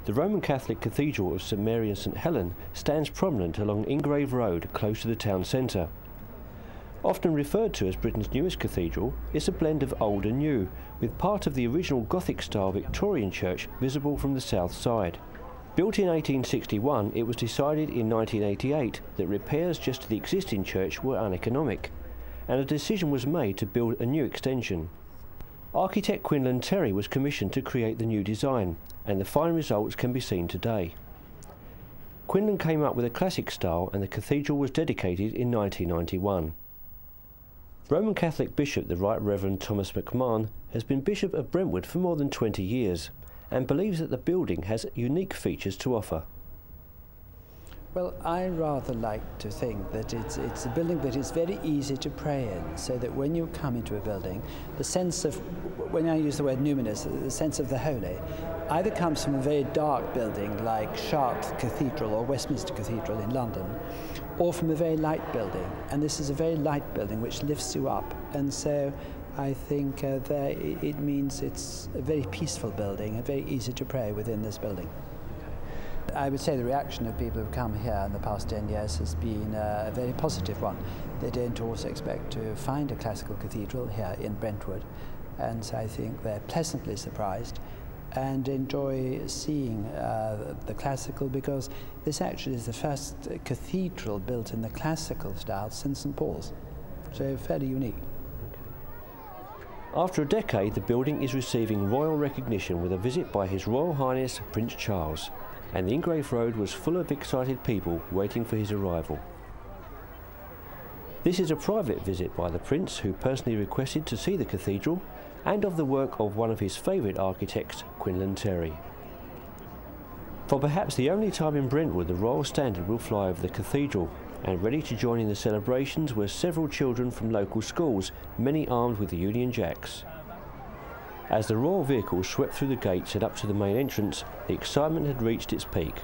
The Roman Catholic Cathedral of St Mary and St Helen stands prominent along Ingrave Road, close to the town centre. Often referred to as Britain's newest cathedral, it's a blend of old and new, with part of the original Gothic-style Victorian church visible from the south side. Built in 1861, it was decided in 1988 that repairs just to the existing church were uneconomic, and a decision was made to build a new extension. Architect Quinlan Terry was commissioned to create the new design, and the fine results can be seen today. Quinlan came up with a classic style, and the cathedral was dedicated in 1991. Roman Catholic Bishop the Right Reverend Thomas McMahon has been Bishop of Brentwood for more than 20 years and believes that the building has unique features to offer. Well, I rather like to think that it's a building that is very easy to pray in, so that when you come into a building, the sense of, when I use the word numinous, the sense of the holy, either comes from a very dark building like Chartres Cathedral or Westminster Cathedral in London, or from a very light building. And this is a very light building which lifts you up. And so I think it means it's a very peaceful building and very easy to pray within this building. I would say the reaction of people who've come here in the past 10 years has been a very positive one. They don't always expect to find a classical cathedral here in Brentwood, and so I think they're pleasantly surprised and enjoy seeing the classical, because this actually is the first cathedral built in the classical style since St Paul's, so fairly unique. After a decade, the building is receiving royal recognition with a visit by His Royal Highness Prince Charles, and the Ingrave Road was full of excited people waiting for his arrival. This is a private visit by the Prince, who personally requested to see the cathedral and of the work of one of his favourite architects, Quinlan Terry. For perhaps the only time in Brentwood, the Royal Standard will fly over the cathedral, and ready to join in the celebrations were several children from local schools, many armed with the Union Jacks. As the royal vehicle swept through the gates and up to the main entrance, the excitement had reached its peak.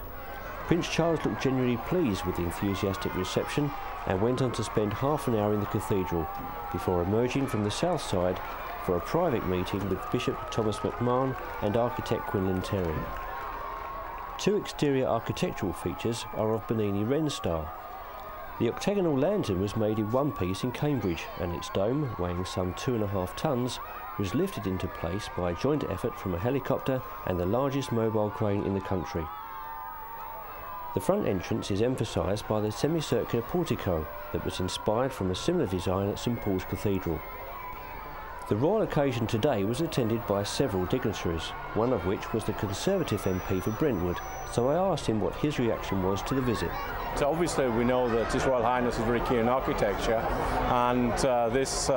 Prince Charles looked genuinely pleased with the enthusiastic reception and went on to spend half an hour in the cathedral, before emerging from the south side for a private meeting with Bishop Thomas McMahon and architect Quinlan Terry. Two exterior architectural features are of Bernini Wren style. The octagonal lantern was made in one piece in Cambridge, and its dome, weighing some 2.5 tons, was lifted into place by a joint effort from a helicopter and the largest mobile crane in the country. The front entrance is emphasised by the semicircular portico that was inspired from a similar design at St Paul's Cathedral. The royal occasion today was attended by several dignitaries, one of which was the Conservative MP for Brentwood, so I asked him what his reaction was to the visit. So obviously we know that His Royal Highness is very keen on architecture, and this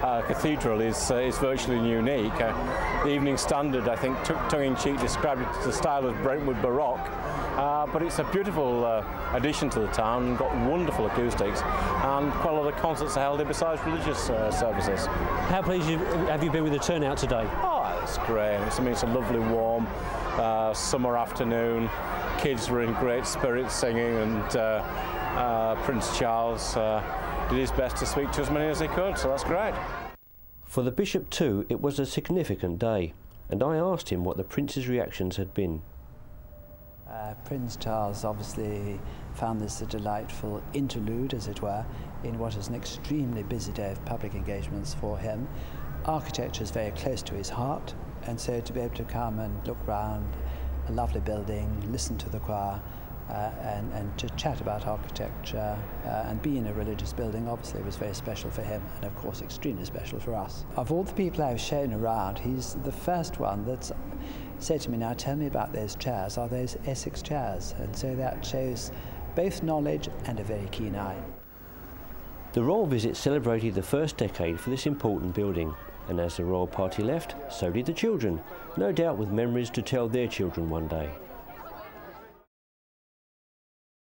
cathedral is virtually unique. The Evening Standard, I think, tongue-in-cheek described it as the style of Brentwood Baroque, but it's a beautiful addition to the town, got wonderful acoustics, and quite a lot of concerts are held here besides religious services. How pleased have you been with the turnout today? Oh, it's great. It's a lovely warm summer afternoon. Kids were in great spirits singing, and Prince Charles did his best to speak to as many as he could, so that's great. For the Bishop too, it was a significant day, and I asked him what the Prince's reactions had been. Prince Charles obviously found this a delightful interlude, as it were, in what is an extremely busy day of public engagements for him. Architecture is very close to his heart, and so to be able to come and look round a lovely building, listen to the choir, and to chat about architecture and be in a religious building obviously was very special for him, and of course extremely special for us. Of all the people I've shown around, he's the first one that's said to me, "Now tell me about those chairs. Are those Essex chairs?" And so that shows both knowledge and a very keen eye. The royal visit celebrated the first decade for this important building, and as the royal party left, so did the children, no doubt with memories to tell their children one day.